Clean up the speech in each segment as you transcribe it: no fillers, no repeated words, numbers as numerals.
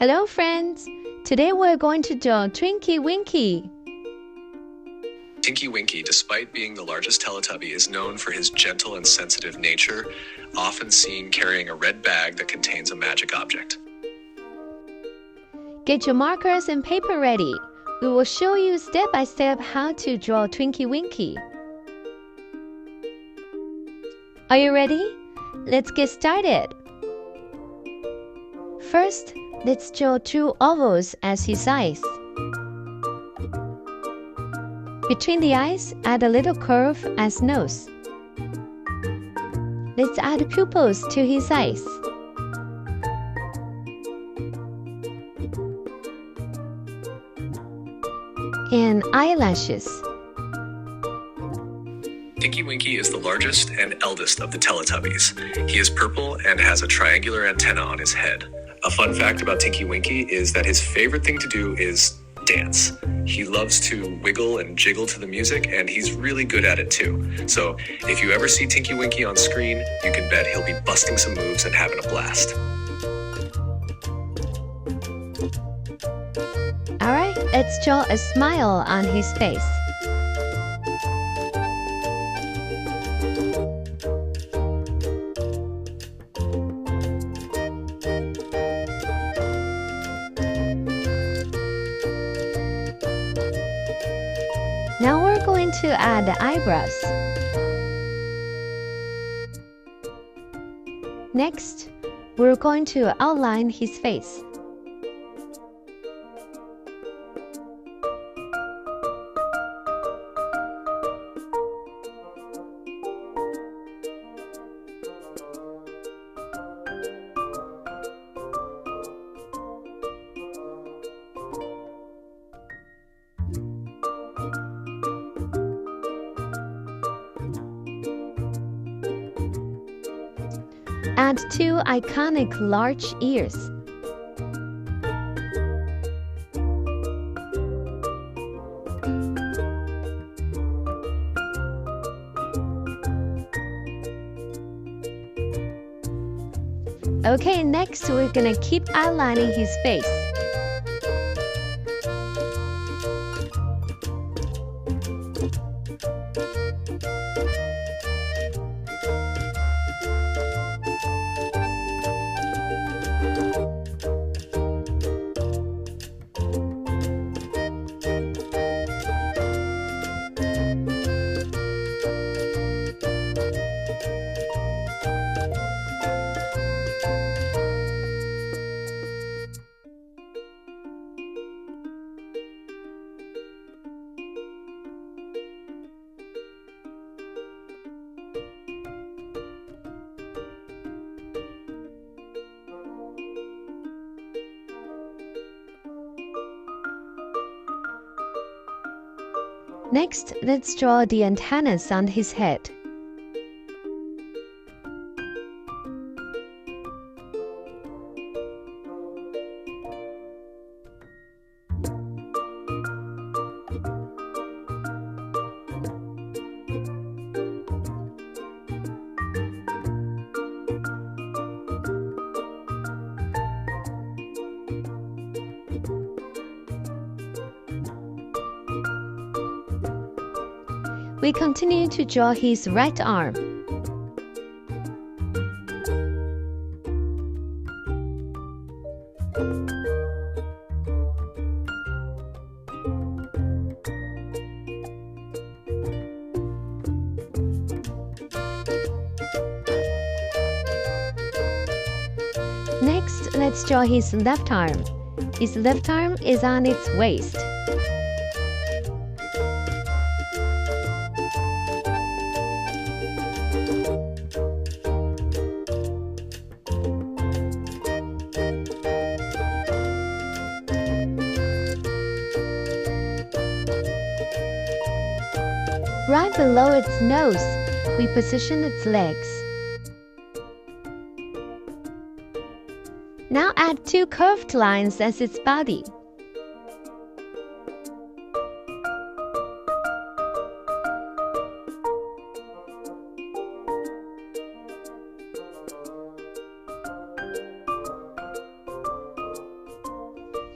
Hello friends! Today we're going to draw Twinty Winky. Tinky Winky, despite being the largest Teletubby, is known for his gentle and sensitive nature, often seen carrying a red bag that contains a magic object. Get your markers and paper ready. We will show you step by step how to draw Twinty Winky. Are you ready? Let's get started. First, let's draw two ovals as his eyes. Between the eyes, add a little curve as nose. Let's add pupils to his eyes. And eyelashes. Tinky Winky is the largest and eldest of the Teletubbies. He is purple and has a triangular antenna on his head. A fun fact about Tinky Winky is that his favorite thing to do is dance. He loves to wiggle and jiggle to the music, and he's really good at it too. So if you ever see Tinky Winky on screen, you can bet he'll be busting some moves and having a blast. Alright, let's draw a smile on his face. Now we're going to add the eyebrows. Next, we're going to outline his face. Add two iconic large ears. Okay, next we're gonna keep outlining his face. Next, let's draw the antennas on his head. We continue to draw his right arm. Next, let's draw his left arm. His left arm is on its waist. Right below its nose, we position its legs. Now add two curved lines as its body.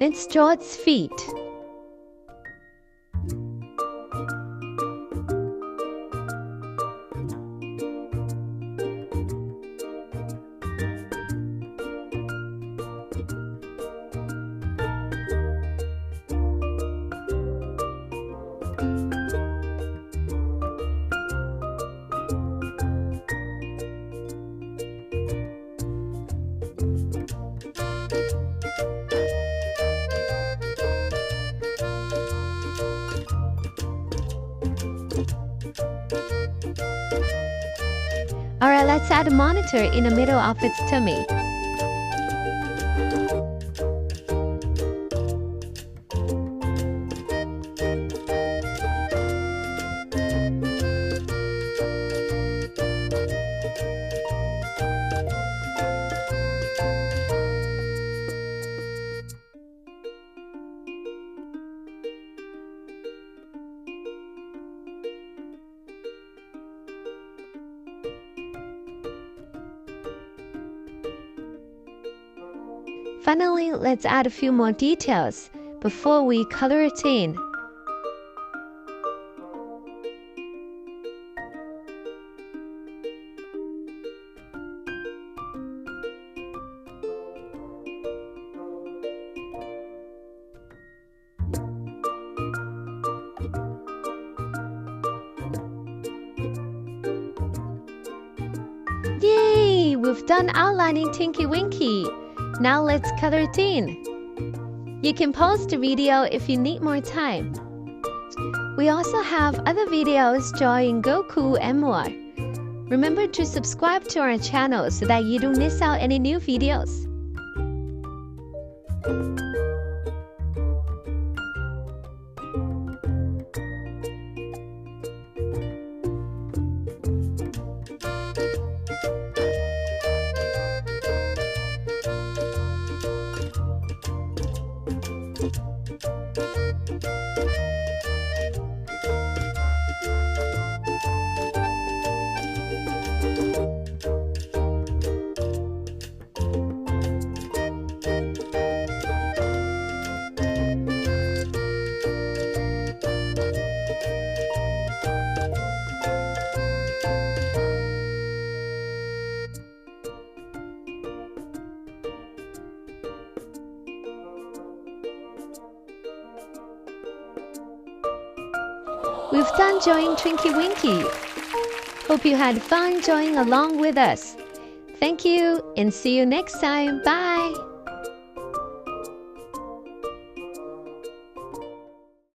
Let's draw its feet. Alright, let's add a monitor in the middle of its tummy. Finally, let's add a few more details before we color it in. Yay! We've done outlining Tinky Winky. Now let's color it in. You can pause the video if you need more time. We also have other videos drawing Goku and more. Remember to subscribe to our channel so that you don't miss out any new videos. We've done drawing Twinty Winky. Hope you had fun drawing along with us. Thank you and see you next time. Bye!